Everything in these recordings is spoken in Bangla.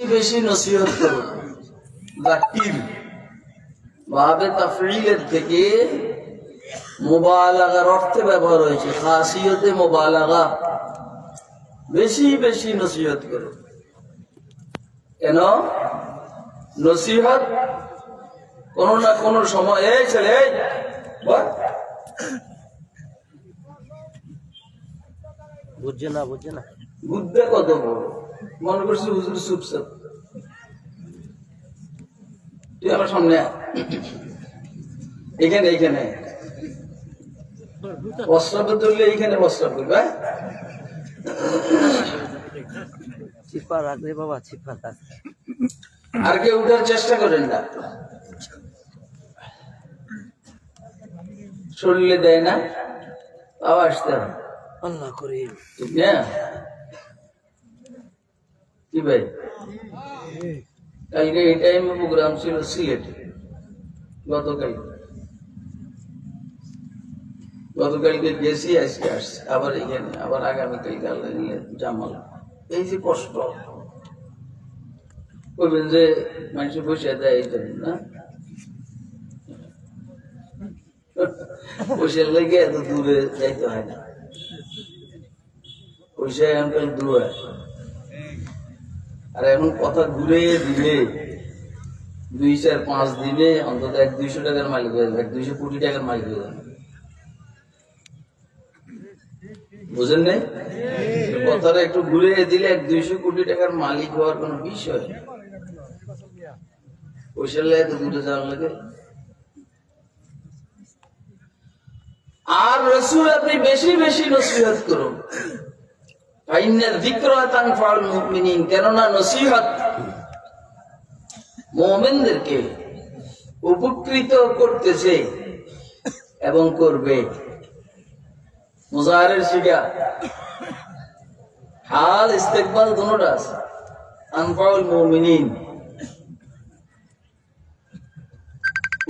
বেশি নসিহত করুন। যাকির বাবে তাফঈলের থেকে মুবালাগার অর্থে ব্যবহার হয়েছে, খাসিয়তে মুবালাগা। বেশি বেশি নসিহত করুন। কেন? নসিহত কোন না কোন সময়, এই ছেলে বুঝছে না বুদ্ধে কত বড়, মনে করছি হুজুর চুপচাপ, তুই আমার সামনে এখানে এখানে প্রস্রাবে তুললে এইখানে প্রস্রাব করবে। চিপা রাখবে বাবা, চিপা রাখ। আর কেউ উঠার চেষ্টা করেন না, শরীরে দেয় না, আবার আসতে হবে। আল্লাহ করে ঠিক না? কি ভাই, কালকে এই টাইমে প্রোগ্রাম ছিল সিলেটে, গতকালকে গেছি, আজকে আসছি, আবার এখানে, আবার আগামীকালকে আল্লাহ নিয়ে জামাল। এই যে কষ্ট, বলবেন যে মানুষ বসে দেয় এই জন্য না, বসে লেগে এত দূরে যাইতে হয় না, পয়সা এখনকাল দূর হয়। আর এখন কথা ঘুরে দিলে 2-4-5 দিনে অন্তত 100-200 টাকার মালিক হয়ে যাবে, 200 কোটি টাকার মালিক হয়ে যাবে। বুঝেন নাই? কথাটা একটু ঘুরে দিলে 200 কোটি টাকার মালিক হওয়ার কোন বিষয়, পয়সা লেগে এত দূরে যাওয়ার লাগে। আর রাসূল আপনি বেশি বেশি নসিহত করুন। কেননা নসিহত মুমিনদেরকে উপকৃত করতেছে এবং করবে। মুজাহারের সিগা হাল ইস্তেকবাল দুটোটা আছে। আনফাউল মুমিনিন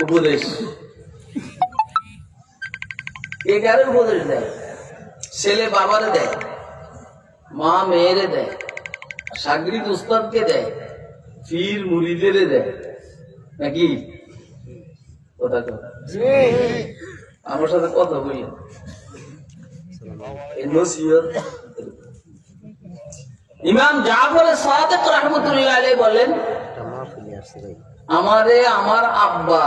উপদেশ, কে কারে উপদেশ দেয়? ছেলে বাবারে দেয়, মা মেয়েরে দেয়, সাগরিদ উস্তাদকে দেয়, পীর মুরিদের দেয়, নাকি? কথা কথা আমার সাথে কথা বললেন। ইমাম জাফর সাদিক রাহমাতুল্লাহ আলাইহি বলেন, আমার আব্বা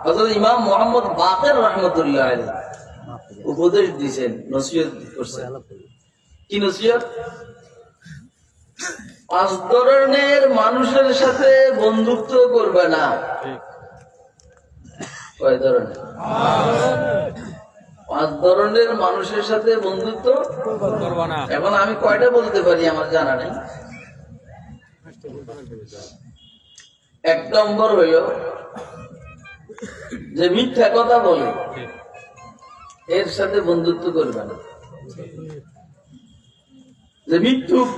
হযরত ইমাম মুহাম্মদ বাকের রাহমাতুল্লাহ আলাইহি উপদেশ দিয়েছেন, নসিহত করছেন। কি নসিহত? 5 ধরনের মানুষের সাথে বন্ধুত্ব করবে না। কয় ধরনের? 5 ধরনের মানুষের সাথে বন্ধুত্ব করবে না। এখন আমি কয়টা বলতে পারি আমার জানা নেই। 1 নম্বর হইল যে মিথ্যা কথা বলে, এর সাথে বন্ধুত্ব করবে না। যে মিথ্যুক,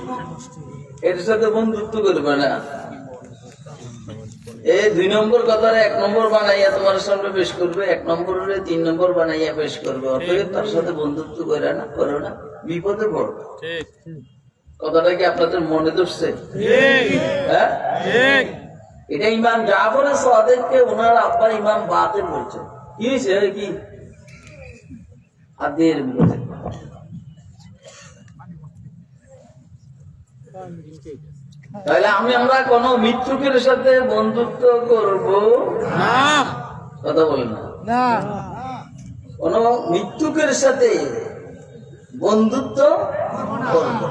এর সাথে বন্ধুত্ব করবে না। এই 2 নম্বর কথা 1 নম্বর বানাইয়া তোমার সামনে পেশ করবে, 1 নম্বরে 3 নম্বর বানাইয়া পেশ করবে। অতএব তার সাথে বন্ধুত্ব করে না, করো না, বিপদে পড়বে। কথাটা কি আপনাদের মনে ধরছে? হ্যাঁ, এটা ইমাম জাফর সাদিককে ওনার আব্বা ইমাম বাকের বলছেন। কি হয়েছে? কি আদের বিরোধে তাহলে আমরা কোন মিথ্যুকের সাথে বন্ধুত্ব করব না। কথা বলেন না, কোন মিথ্যুকের সাথে বন্ধুত্ব করব,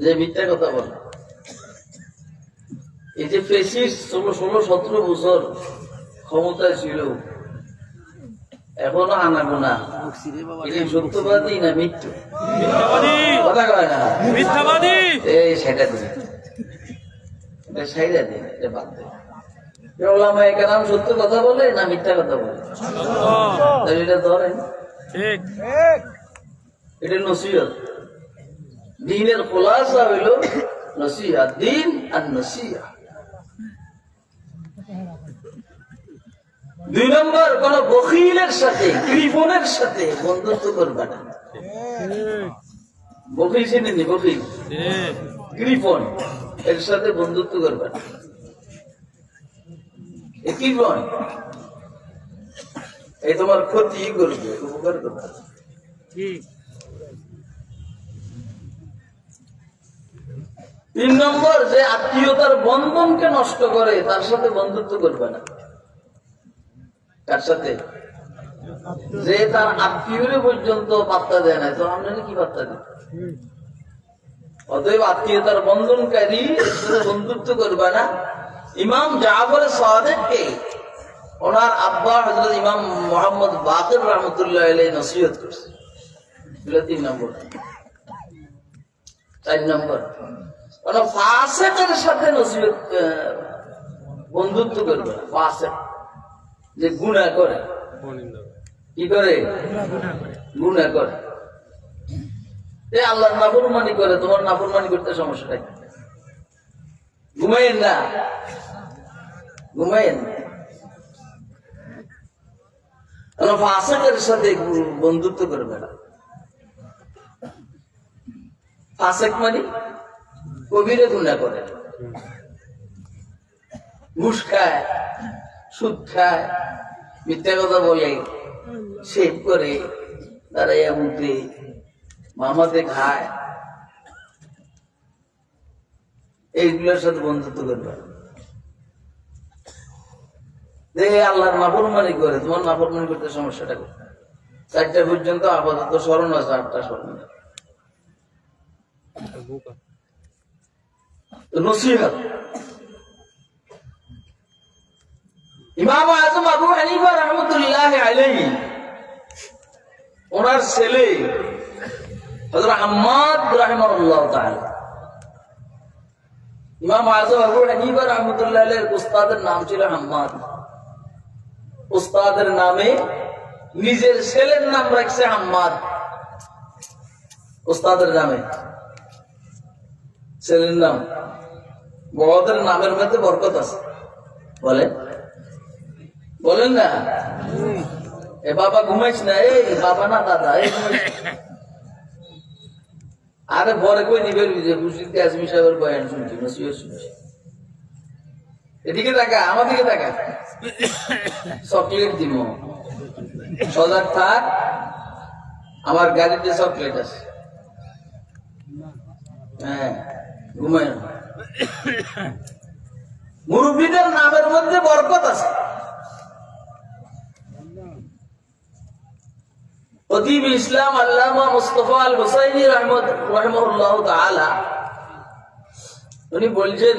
যে মিথ্যা কথা বলে। এই যে ফেসিস 16-17 বছর ক্ষমতায় ছিল, এখনো আনাগোনা, এটা সত্যবাদী না মিথ্যু? কথা কয় না, মিথ্যাবাদী। এই সেটা দিন, এটা সাইডা দিন, এটা বাদ দেন। ওলামায়ে কেরাম সত্য কথা বলে না মিথ্যা কথা বলে? তাহলে এটা ধরেন, এটা নসিহত। দ্বীনের খুলাসা হইল নসিহত, দ্বীন আর নসিহত। 2 নম্বর, কোন বখিলের সাথে, কৃপণের সাথে বন্ধুত্ব করবে না। বখিল চিনেননি? বখিল, কৃপণ, এর সাথে বন্ধুত্ব করবে না। এ কি নয়, এই তোমার ক্ষতি করবে, উপকার করবে না। তিন নম্বর, যে আত্মীয়তার বন্ধনকে নষ্ট করে তার সাথে বন্ধুত্ব করবে না। কার সাথে? যে তার আত্মীয়রে পর্যন্ত পাত্তা দেয় না, তো আমরা কি পাত্তা দিই? অতএব আত্মীয়তার বন্ধনকারী এর সাথে বন্ধুত্ব করবে না। ইমাম জাফর সাদেককে ওনার আব্বা হযরত ইমাম মুহাম্মদ বাকির রহমতুল্লাহ আলাইহি নসিহত করছে। 3 নম্বর। 4 নম্বর, ওরা ফাসিকের সাথে নসিহত বন্ধুত্ব করবে না। ফাসিক যে গুনাহ করে, কি করে? গুনাহ করে, আল্লাহর নাফরমানি করে। তোমার নাফরমানি করতে সমস্যা কি? ঘুমাইয়েন না, ঘুমাইয়েন না। ফাসিকের সাথে বন্ধুত্ব করবে না। ফাসিক মানে কবিরে গুনাহ করে, ঘুষ খায়, সুদ খায়, মিথ্যা কথা বলে, সেভ করে, দাঁড়াইয়া মুখে মামাতে খায়, এইগুলোর সাথে বন্ধুত্ব করবে। আল্লাহর নাফরমানি করে, তোমার নাফরমানি করতে সমস্যাটা করে। 4টা পর্যন্ত আপাতত স্মরণ আছে, 8টা স্মরণ আছে। নসিহত। ইমাম আযম আবু হানিফা রাহমাতুল্লাহি আলাইহি ওনার ছেলে হযরত হাম্মাদ রাহিমাহুল্লাহ তাআলা, ইমাম আযম আবু হানিফা রাহমাতুল্লাহি আলাইহির উস্তাদের নাম ছিল হাম্মাদ। উস্তাদের নামে নিজের ছেলের নাম রাখছে হাম্মাদ। উস্তাদের নামে ছেলের নাম। বড়দের নামের মধ্যে বরকত আছে, বলেন বলেন না? এ বাবা ঘুমাইছ না, এই বাবা না দাদা, এই আরে বরে কই দিবে যে খুশিতে আজমি সাহেবের বয়ান শুনছি, নসিহত শুনছি। এদিকে তাকা, আমার দিকে তাকা। চকলেট দিব, সজাগ থাক, আমার গাড়িতে চকলেট আছে। হ্যাঁ, ঘুমায় না। মুরব্বীদের নামের মধ্যে বরকত আছে। খতিব ইসলাম আল্লামা মুস্তাফা আল হুসাইনি রাহিমাহুল্লাহ তাআলা উনি বলছেন,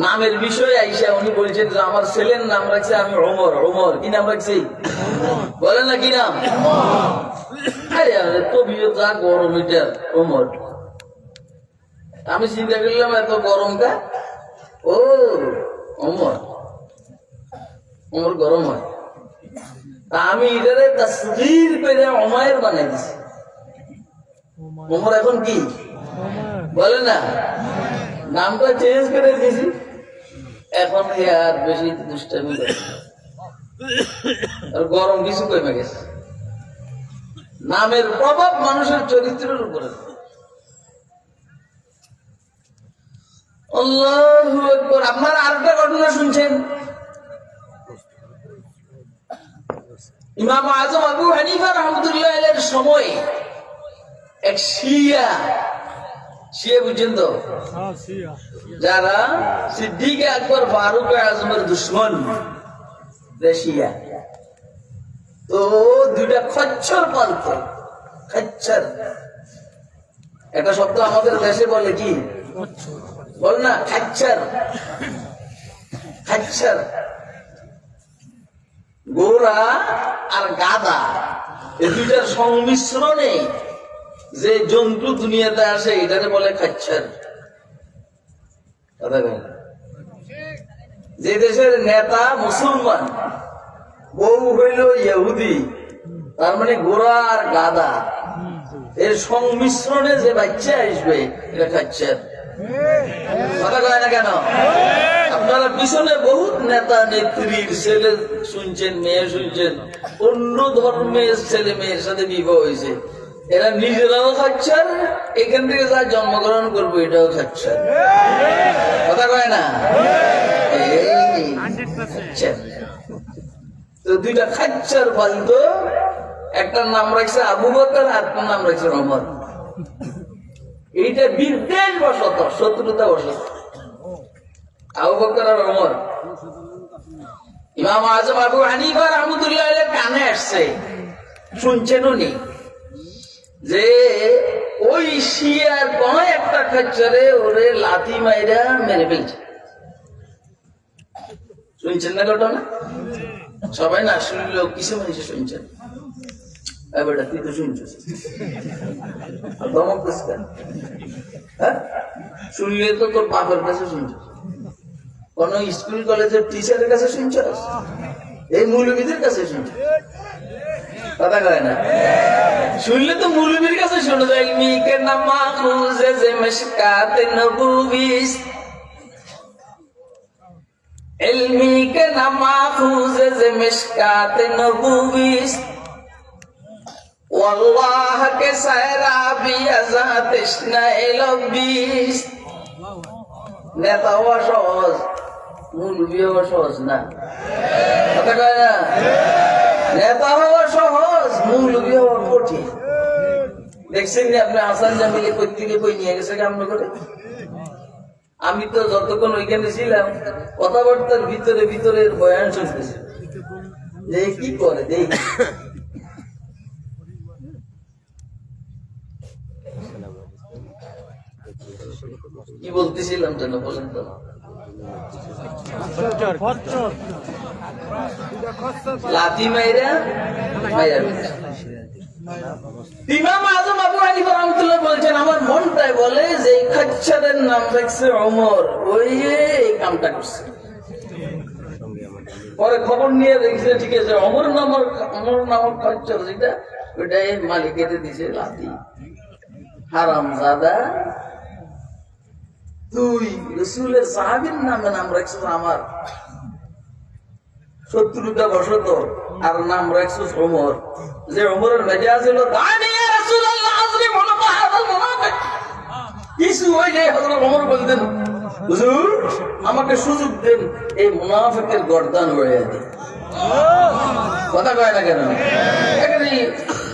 নামের বিষয়ে আইসা উনি বলছেন যে আমার ছেলের নাম রাখছে আমি ওমর। ওমর কি নাম রাখছি? বলেন না কি নাম? তবিয়ত যা গরম এটা, ওমর। আমি চিন্তা করলাম এত গরম কা, ও ওমর, ওমর গরম হয়। তা আমি এটারে তাসগীর করে ওমায়ের বানাই দিছি। ওমর এখন কি বলে না, নামটা চেঞ্জ করে দিয়েছি। এখন আর বেশি দুষ্টামি করে, আর গরম কিছু কমে গেছে। নামের প্রভাব মানুষের চরিত্রের উপরে। আল্লাহু আকবার। আপনারা আরেকটা ঘটনা শুনছেন, ইমাম আযম আবু হানিফা রাহমাতুল্লাহ আলাইহির সময় এক শিয়া বুঝছেন তো, যারা সিদ্দিক আকবর ফারুক আজমের দুশ্মন, শিয়া, তো 2টা খচ্চর পালত। খচ্চর একটা শব্দ আমাদের দেশে বলে কি বল না, খচ্চর। খচ্চর গোরা আর গাদা, এই 2টার সংমিশ্রণে যে জন্তু দুনিয়াতে আসে এটাকে বলে খচ্চর। যে দেশের নেতা মুসলমান, বউ হইল ইহুদি, তার মানে গোরা আর গাদা, এর সংমিশ্রণে যে বাচ্চা আসবে এটা খচ্চর। কথা কয় না কেন? আপনারা পিছনে বহুত নেতা নেত্রীর ছেলে শুনছেন, মেয়ে শুনছেন, অন্য ধর্মের ছেলে মেয়ের সাথে বিবাহ হয়েছে, এরা নিজেরাও খাচ্ছেন, এখান থেকে যা জন্মগ্রহণ করবো এটাও খাচ্ছেন। কথা কয় না? এই খাচ্ছেন। তো দুইটা খাচ্ছার ফালতু, একটার নাম রাখছে আবু বকর, আরেকটার নাম রাখছে ওমর। এইটা বিদ্বেষ বশত, শত্রুতা বশত। আবু বকর আর ওমর। ইমাম আজম আবু হানিফা রাহমাতুল্লাহ আলাইহি কানে আসছে, শুনছেন উনি যে ওই শিয়ার কোন একটা খাচ্ছারে ওরে লাথি মাইরা মেরে ফেলছে। শুনছেন না ঘটনা? সবাই না শুনলেও কিছু মানুষ শুনছেন। এবারটা তুই তো শুনছিস, ধমক দিস কেন? হ্যাঁ, শুনলে তো তোর বাপের কাছে শুনছিস, কোন স্কুল কলেজের টিচারের কাছে শুনছিস, এই মৌলবীদের কাছে শুনছিস। কথা কয় না? শুনলে তো মৌলবীর কাছে শুনে যায়। ইলমিকে নামা খুঁজে যে মিশকাতে নবুবিস, ইলমিকে নামা খুঁজে যে মিশকাতে নবুবিস, والله के सहरा भी अजातिश नैलबिस। নেতা হওয়া সহজ, মুলবি হওয়া সহজ না। কথা কয় না? নেতা হওয়া সহজ, মুলবি হওয়া কঠিন। দেখছেন যে আপনি হাসান জামিলে প্রত্যেকে বই নিয়ে গেছে কেমন করে? আমি তো যতক্ষণ ওইখানে ছিলাম কথাবার্তার ভিতরে ভিতরে বয়ান শুনতেছি যে কি করে দেখ। কি বলতেছিলাম যেন বলেন তো? লাথি মাইরা মাইরা। ইমাম আজম আবু হানিফা রাহমাতুল্লাহ বলছেন, আমার মনটাই বলে যে এই খাচ্ছাদের নাম রাখছে ওমর, ওই এই কামটা করছে। পরে খবর নিয়ে দেখছে ঠিক আছে, ওমর নামক খাচ্ছার যেটা ওইটাই মালিকের দিছে লাথি। হারামজাদা, তুই রাসূলের সাহাবীর নামে নাম রাখছিস আমার, শত্রুতা বশত, আর নাম রাখছিস ওমর। যে ওমরের মেজাজ হলো দানি ইয়া রাসূলুল্লাহ আযরিম উনকা হাযাল মুনাফিক। কিছু হইলে হযরত ওমর বলতেন, হুজুর আমাকে সুযোগ দেন, এই মুনাফিকের গর্দান উড়িয়ে দিন। কথা কয় না কেন? এখানে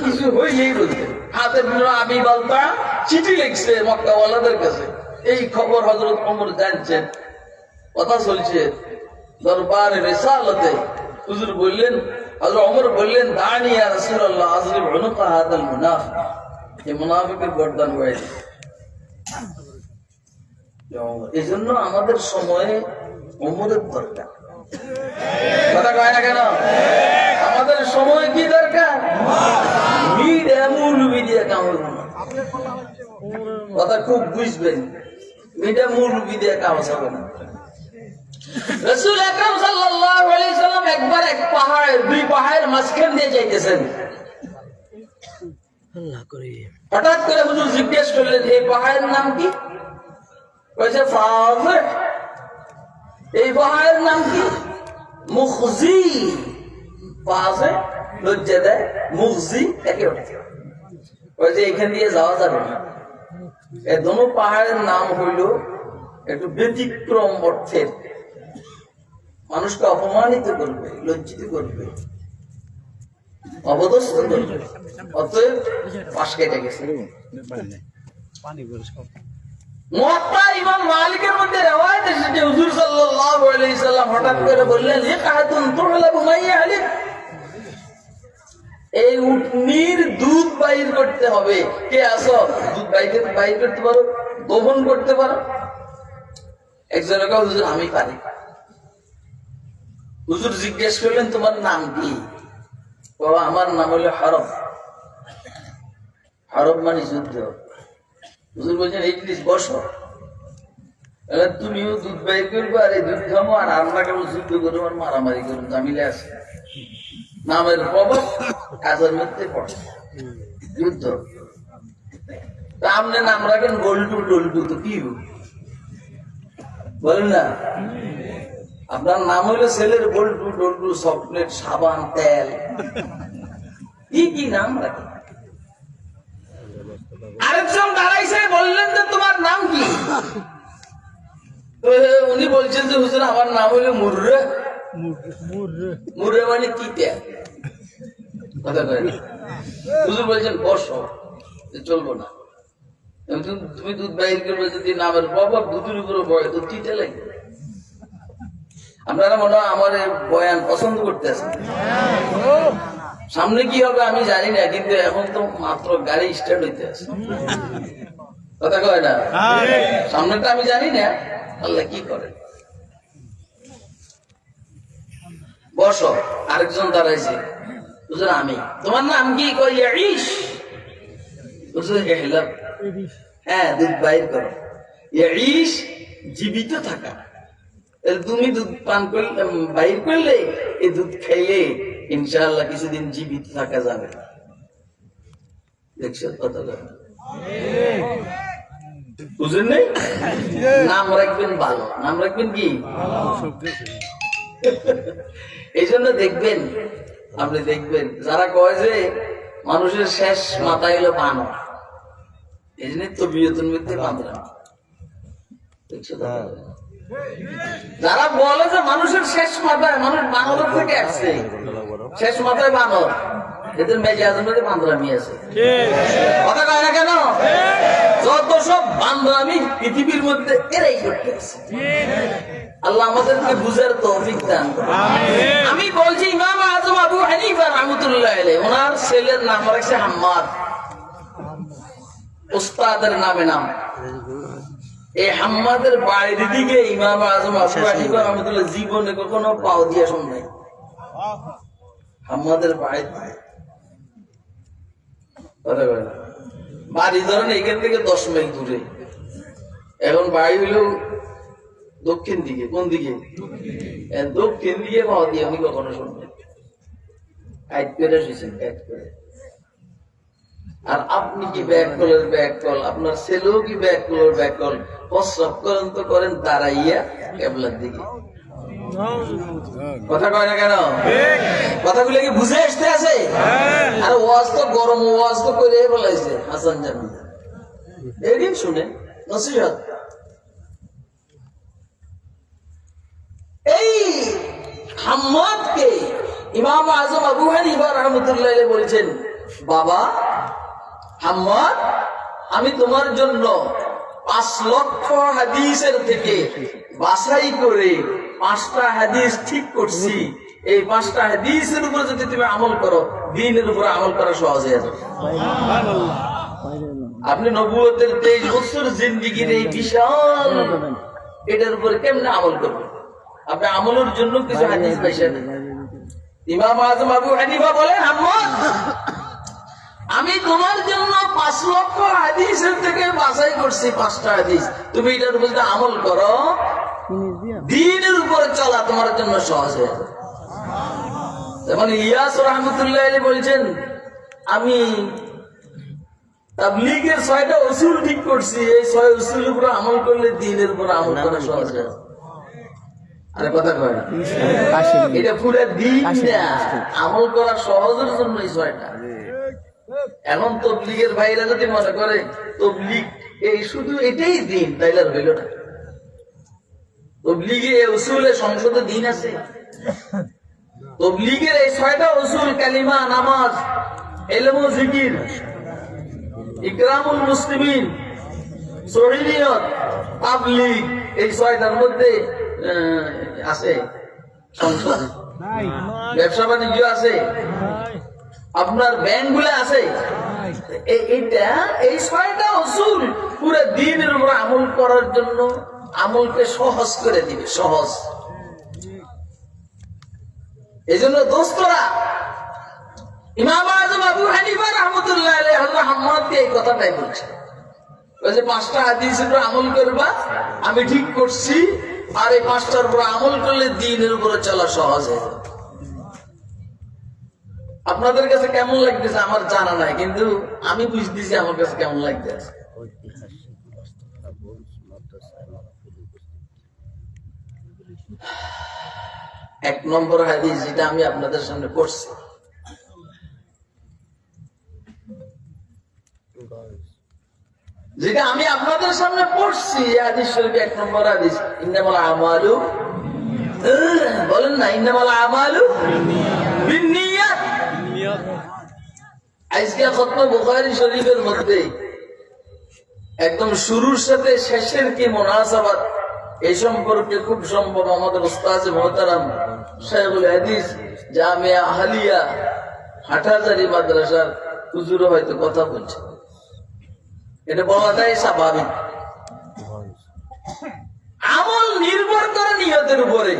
কিছু হইলেই বলতেন। হাতের আবি বালতা চিঠি লিখছে মক্কাওয়ালাদের কাছে, এই খবর হযরত ওমর জানছেন, কথা চলছে দরবারে রিসালাতে। হুজুর বললেন, হযরত ওমর বললেন, দানি ইয়া রাসূলুল্লাহ আযরিম উনকা হাযাল মুনাফিক, এই মুনাফিকের গর্দান উড়িয়ে দিন। এই জন্য আমাদের সময়ে ওমরের দরকার। কথা কয় না কেন? আমাদের সময় কি দরকার? মিডিয়া মৌলবি দিয়ে কাম হবে না। কথা খুব বুঝবেন, মিডিয়া মৌলবি দিয়ে কাম হবে না। রাসূল আকরাম সাল্লাল্লাহু আলাইহি সাল্লাম একবার এক পাহাড়ের, দুই পাহাড়ের মাঝখান দিয়ে যাইতেছেন। আল্লাহ করে হঠাৎ করে হুজুর জিজ্ঞেস করলেন, এই পাহাড়ের নাম কি? কইছে ফাযিহ। এই পাহাড়ের নাম কি? মুখজি। ফাযিহ লজ্জা দেয়, মুখজি একে ওঠে। কইছে এখান দিয়ে যাওয়া যাবে না। এই দুটো পাহাড়ের নাম হইল একটু ব্যতিক্রম অর্থের, মানুষকে অপমানিত করবে, লজ্জিত করবে, অবদস্ত করবে। অতএব পাশ কেটে গেছে। মুয়াত্তা ইমাম মালিকের মধ্যে রওয়ায়াত এসেছে, হুজুর সাল্লাল্লাহু আলাইহি সাল্লাম হঠাৎ করে বললেন, ইকাতুন তুলাবু মাইয়ালি, এই উটনির দুধ বাইর করতে হবে। কে আসো? দুধ বাইর করতে পারো, গোপন করতে পারো? একজনের কাছে হুজুর আমি পারি। হুজুর জিজ্ঞেস করলেন, তোমার নাম কি? বাবা আমার নাম হলো হরব। হরব মানে যুদ্ধ। হুজুর বলছেন, এই প্লিজ বসো, তুমিও দুধ বাইর করবো, আর এই দুধ খামো, আর আমরা কেবল যুদ্ধ করবো আর মারামারি করবো, জামিলে আছে। নামের প্রভাব কাজের মধ্যে পড়ে, যুদ্ধ। আপনি নাম রাখেন গোল্ডু ডোল্ডু, তো কি বলেন না? আপনার নাম হইলো ছেলের গোল্ডু ডোল্ডু, চকলেট, সাবান, তেল, কি কি নাম রাখেন। একজন দাঁড়াইছে, বললেন যে তোমার নাম কি? তো উনি বলছেন যে হুজুর আমার নাম হলো মুর্রে। মুর্রে মানে তিতা, কথা কয় না। হুজুর বলছেন বসো, চলবো না। তুমি দুধ বাইর করবে যদি নামের বাবা দুধের উপরে বয় তো তিতা লাগবে। আপনারা মনে হয় আমার এই বয়ান পছন্দ করতেছেন। সামনে কি হবে আমি জানি না, কিন্তু এখন তো মাত্র গাড়ি স্টার্ট হইতে আছে, কথা কয় না। সামনেটা আমি জানি না, আল্লাহ কি করে। বসো, আরেকজন দাঁড়াইছে, বুঝলেন আমি, তোমার নাম কি? কই ইয়াঈশ। বুঝলেন ইহলাব, হ্যাঁ দুধ বাইর করো। ইয়াঈশ জীবিত থাকা, তুমি দুধ পান করলে বাইর করলে এই দুধ খাইলে ইনশাআল্লাহ কিছুদিন জীবিত থাকা যাবে। দেখছো কথা, বুঝলেন নাই? নাম রাখবেন ভালো, নাম রাখবেন কি? এই জন্য দেখবেন, আপনি দেখবেন যারা কয় যে মানুষের শেষ মাথায় হলো বানর, এই জন্য তবিয়তের মধ্যে বাঁধরা। দেখছো তো? যারা বলে যে মানুষের শেষ মাথায়, মানুষ বানরের থেকে আসছে, শেষ মাথায় বানর, এদের মেজাজের মধ্যে বান্দরামি আছে, কথা কয় না কেন? যত সব বান্দরামি পৃথিবীর মধ্যে এরাই করতে আছে। আল্লাহ আমাদেরকে বুঝার তৌফিক দান করুন। আমি বলছি ইমাম আজম আবু হানিফা রাহমাতুল্লাহ আলাইহি, ওনার ছেলের নাম রাখছে হাম্মাদ, উস্তাদের নামে নাম। এই হাম্মাদের বাড়ির দিকে ইমাম আজম আবু হানিফা রাহমাতুল্লাহ জীবনে কখনো পাও দিয়ে শুন নাই। হাম্মাদের বাড়ি বাড়ি ধরেন এখান থেকে 10 মাইল দূরে, এখন বাড়ি হইল দক্ষিণ দিকে। কোন দিকে? দক্ষিণ দিকে পাওয়া দিয়ে আমি কখনো শুনবেন। কাইট করে শুয়েছেন, কাইট করে। আর আপনি কি ব্যাক কলের ব্যাক কল, আপনার ছেলেও কি ব্যাক কলের ব্যাক কল, প্রস্রাব করেন তো করেন দাঁড়াইয়া কেবলার দিকে, কথা কয় না কেন? কথাগুলো কি বুঝে আসতে আছে? আর ওয়াজ তো গরম, ওয়াজ তো করে বলাইছে হাসান জামি, এদিন শুনে নসিহত। এই হাম্মাদকে ইমাম আজম আবু হানিফা রাহমাতুল্লাহ আলাইহি বলেছেন, বাবা হাম্মাদ, আমি তোমার জন্য 5 লক্ষ হাদিসের থেকে বাছাই করে 5টা হাদিস ঠিক করছি। এই 5টা হাদিসের উপর যদি তুমি আমল করো, দ্বীনের উপর আমল করা সহজ হয়ে যাবে। আপনি নবুয়তের 23 বছর জিন্দেগির এই বিশাল এটার উপরে কেমনে আমল করবেন? আপনি আমলের জন্য কিছু হাদিস পাইছেন। ইমাম আজম আবু হানিফা বলেন, হাম্মাদ, আমি তোমার জন্য 5 লক্ষ হাদিসের থেকে বাছাই করছি 5টা হাদিস, তুমি এটার উপর আমল করো, দ্বীনের উপরে চলা তোমার জন্য সহজ হয়ে যাবে। যেমন ইলিয়াস রাহমাতুল্লাহ আলাইহি বলছেন, আমি তাবলীগের 6টা উসুল ঠিক করছি, এই 6 উসুলের উপর আমল করলে দ্বীনের উপর আমল করা সহজ হয়ে যাবে। আরে কথা কয় না, এটা পুরো দ্বীন না, আমল করা সহজের জন্য এই 6টা। এখন তবলীগের ভাইরা যদি মনে করে তবলীগ এই শুধু এটাই দ্বীন, তাইলে আর হইল না। তবলীগে উসুলে সংসদে দ্বীন আছে। তবলীগের এই 6টা উসুল, কালিমা, নামাজ, ইলম ও জিকির, ইকরামুল মুসলিমিন, সহিহ, তাবলীগ, এই 6টার মধ্যে আছে সংসদ, ব্যবসা বাণিজ্য আছে, আপনার ব্যাংক গুলো আছে। এইটা এই 6টা উসুল পুরো দ্বীনের উপর আমল করার জন্য আমলকে সহজ করে দিবে, সহজ। এই জন্য দোস্তরা, ইমাম আজম আবু হানিফা রাহমাতুল্লাহ আলাইহি হযরত হাম্মাদকে এই কথাটাই বলছে, ওই যে 5টা হাদিসের উপর আমল করবা, আমি ঠিক করছি, আর এই 5টার উপর আমল করলে দ্বীনের উপরে চলা সহজ হয়। আপনাদের কাছে কেমন লাগতেছে আমার জানা নাই, কিন্তু আমি বুঝতেছি আমার কাছে কেমন লাগতেছে। 1 নম্বর হাদিস যেটা আমি আপনাদের সামনে পড়ছি, আপনাদের সামনে পড়ছি হাদিস শরীফ 1 নম্বর হাদিস, ইন্নামাল আমালু, বলেন না, ইন্নামাল আমালু বিন্নিয়াত। আজকে খতম বুখারী শরীফের মধ্যে একদম শুরুর সাথে শেষের কি মুনাসাবাত, এই সম্পর্কে খুব সম্ভব আমাদের উস্তাদ মুহতারাম শাইখুল হাদিস জামিয়া আহলিয়া হাটহাজারী মাদ্রাসার হুজুর হয়তো কথা বলছে। এটা বলাটাই স্বাভাবিক। আমল নির্ভর করে নিয়তের উপরে,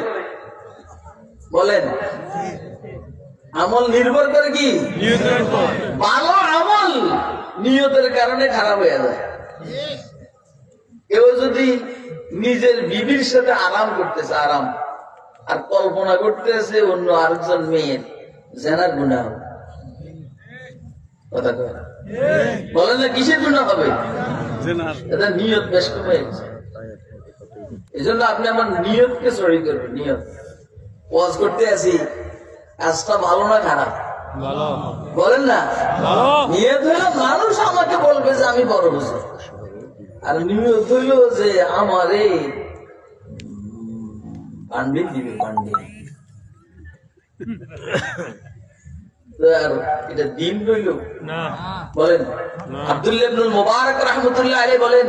বলেন আমল নির্ভর করে কি? ভালো আমল নিয়তের কারণে খারাপ হয়ে যায়। কেউ যদি নিজের বিবির সাথে আরাম করতেছে, আরাম, আর কল্পনা করতেছে অন্য আরেকজন মেয়ের, জেনার গুনাহ হবে। কথা কয় না? বলেন না, কিসের গুনাহ হবে? এটা নিয়ত বেশ কমে গেছে। এই জন্য আপনি আমার নিয়তকে সরি করবেন। নিয়ত ওয়াজ করতে আসি, কাজটা ভালো না খারাপ? বলেন না, নিয়ত হইল মানুষ আমাকে বলবে যে আমি বড় বুঝি, আর নিয়ত হইল যে আমারে পান্ডিত দিবে, পান্ডিত। আর এটা দিন রইল না, বলেন। আব্দুল্লাহ ইবনুল মুবারক রাহমাতুল্লাহ আলাইহি বলেন,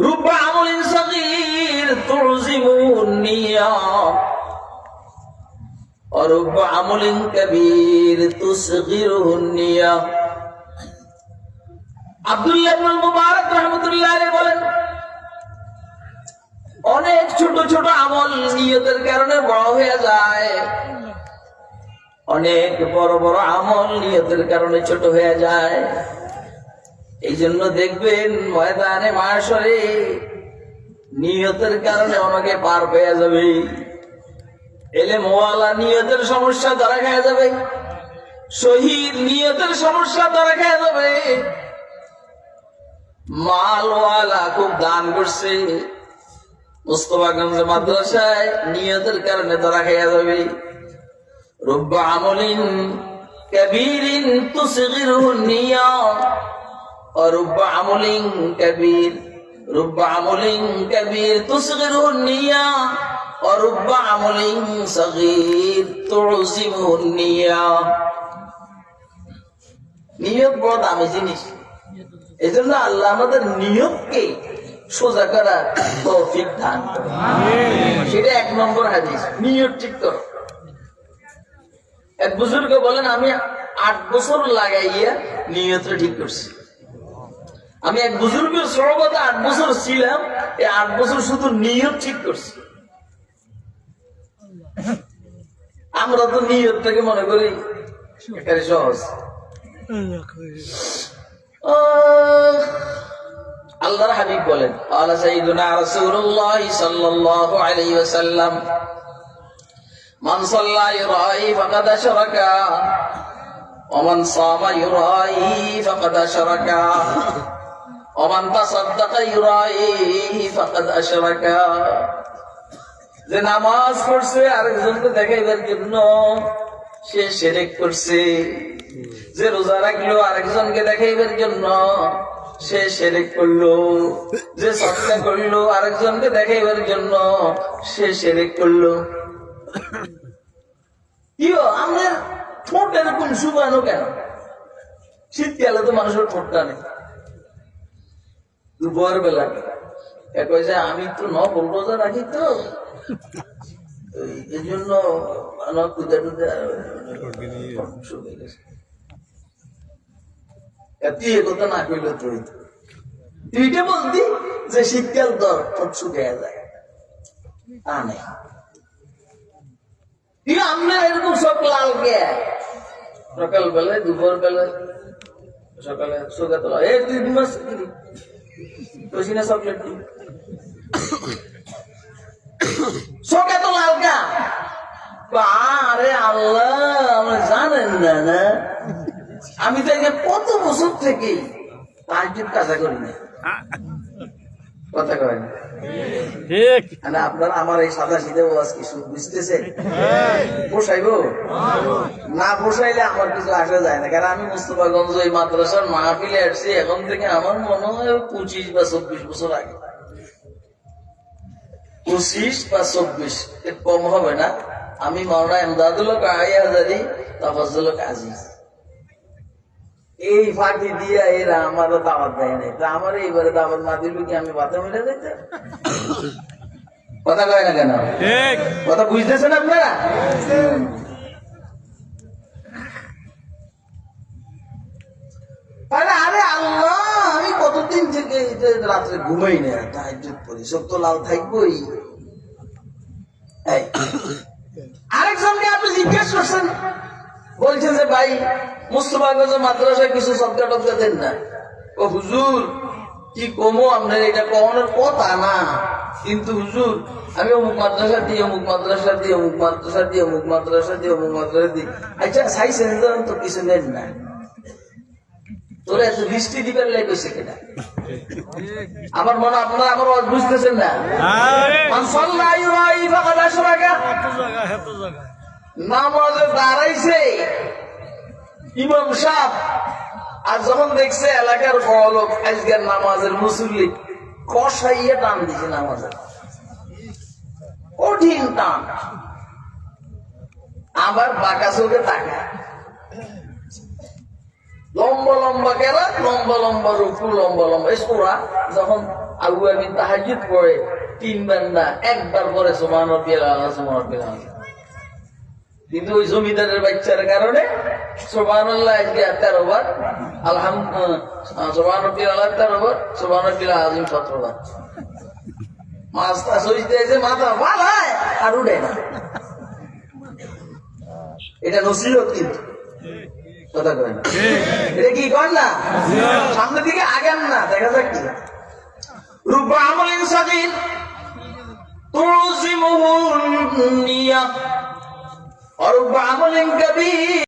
রুব্বা আমলিন সাগীর তুযিমুন নিয়া ওয়া রুব্বা আমলিন কাবীর তুসগিরুন নিয়া। আব্দুল্লাহ ইবনুল মুবারক রাহমাতুল্লাহ আলাইহি বলেন, অনেক ছোট ছোট আমল নিয়তের কারণে বড় হয়ে যায়, অনেক বড় বড় আমল নিয়তের কারণে ছোট হয়ে যায়। এই জন্য দেখবেন ময়দানে মাশরে নিয়তের কারণে আমাকে পার পেয়ে যাবে, এলেম ওয়ালা নিয়তের সমস্যা ধরা খেয়ে যাবে, শহীদ নিয়তের সমস্যা ধরা খেয়ে যাবে, মালওয়ালা খুব দান করছে, মুস্তাফাগঞ্জ মাদ্রাসায় নিয়তের কারণে ধরা খেয়ে যাবে। রুব্বা আমলিন কাবীরিন তুসগিরুহু নিয়া ওয়া রুব্বা আমলিন কাবীর, রুব্বা আমলিন কাবীর তুসগিরুহু নিয়া ওয়া রুব্বা আমলিন সাগীর তুযিমুহু নিয়া। নিয়ত বড় দামি জিনিস। এই জন্য আল্লাহ আমাদের নিয়তকে সোজা করার তৌফিক দান করেন। সেটা 1 নম্বর হাদিস, নিয়ত ঠিক করো। এক বুজুর্গ বলেন, আমি 8 বছর লাগাইয়া নিয়তটা ঠিক করছি। আমি এক বুজুর্গের সহবতে 8 বছর ছিলাম, এই 8 বছর শুধু নিয়ত ঠিক করছি। আমরা তো নিয়তটাকে মনে করি একেবারে সহজ। আল্লাহর হাবিব বলেন, আলা সাইয়্যিদুনা রাসূলুল্লাহ সাল্লাল্লাহু আলাইহি ওয়াসাল্লাম, মান সাল্লা ইরাই ফাকাদ আশরাকা ওয়া মান সামা ইরাই ফাকাদ আশরাকা ওয়া মান তাসাদদাকা ইরাই ফাকাদ আশরাকা। যে নামাজ পড়ছে আরেকজনকে দেখাইবার জন্য সে শিরক করছে, যে রোজা রাখলো আরেকজনকে দেখাইবার জন্য সে শিরক করলো, যে সাদকা করলো আরেকজনকে দেখাইবার জন্য সে শিরক করলো। কিও আমাদের ঠোঁট এরকম শুকানো কেন? শীতকালে তো মানুষের ঠোঁটটা নেই, দুপুর বেলা কয়েছে আমি তো নফল রোজা রাখি, তো এই জন্য কুদে টুদে শুকিয়ে গেছে। তুই এ কথা না কইল, তুইটা বলতি যে শীতকাল তোর ঠোঁট শুকিয়ে যায়, তা নেই। আমরা এরকম সব লাল কে সকাল বেলায়, দুপুর বেলায়, সকালে শুকা তোলা, এই 2 মাস না চকলেট শোকে তো লাল কা। আরে আল্লাহ, আমরা জানেন না, আমি তো কত বছর থেকে তাহাজ্জুদ কাজা করি না। কথা কয় না, মানে আপনারা আমার এই সাদা সিধে ওয়াজ কি বুঝতেছেন? পোষাইবো না? পোষাইলে আমার কিছু আসা যায় না, কারণ আমি মুস্তফাগঞ্জ এই মাদ্রাসার মাহফিলে আসছি এখন থেকে আমার মনে হয় 25 বা 24 বছর আগে। 25 বা 24 এর কম হবে না। আমি মাওলানা ইমদাদুল হক আজাদি তাফাজ্জুল হক আজিজ এই ফাঁকি দিয়া এরা আমারও দাওয়াত দেয় নাই। তা আমার এইবারে দাওয়াত না দিলে কি আমি বাতা মিলে দিতে? কথা কয় না কেন? কথা বুঝতেছেন আপনারা? আরে আল্লাহ, আমি কতদিন থেকে রাত্রে ঘুমাই না, তাহাজ্জুদ পড়ি, সব তো লাল থাকবোই। আরেকজনকে আপনি জিজ্ঞেস করছেন, বলছেন যে ভাই মুস্তফাগঞ্জ মাদ্রাসায় কিছু সদকা টদকা দেন না। ও হুজুর কি কমো, আপনার এটা কমানোর কথা না, কিন্তু হুজুর আমি অমুক মাদ্রাসা দিই, অমুক মাদ্রাসা দিই, অমুক মাদ্রাসা দিই, অমুক মাদ্রাসা দিই, অমুক মাদ্রাসা দিই। আচ্ছা চাইছেন তো কিছু নেন না, তোরা এত বৃষ্টি দিবেন লেগেছে কেনা? আমার মনে আপনারা আমার বুঝতেছেন না। নামাজে দাঁড়াইছে ইমাম সাহেব, আর যখন দেখছে এলাকার বড় লোক আজকের নামাজের মুসল্লি কষাইয়ে টান দিছে, নামাজের কঠিন টান, আবার বাঁকা চোখে তাকা, লম্বা লম্বা কেরাত, লম্বা লম্বা রুকু, লম্বা লম্বা সুরা। যখন আবু আমিন তাহাজ্জুদ পড়ে 3 বার না 1 বার পরে সুবহান রাব্বিয়াল আলা, সুবহান রাব্বিয়াল আলা। কিন্তু ওই জমিদারের বাচ্চার কারণে সুবহানাল্লাহ আজকে 13 বার, আলহামদুলিল্লাহ সুবহান রাব্বিয়াল আলা 13 বার, সুবহান রাব্বিল আযীম 17 বার। মাস্তা সইতে এসে মাথা বালায় আর উঠে না। এটা নসিহত কিন্তু, কথা কয় না? এটা কি কর না, সামনের দিকে আগান না, দেখা যাক কি। রুবা আমলিন সাদিন তুজিমুহুন নিয়া আর রুবা আমলিন কাবীর।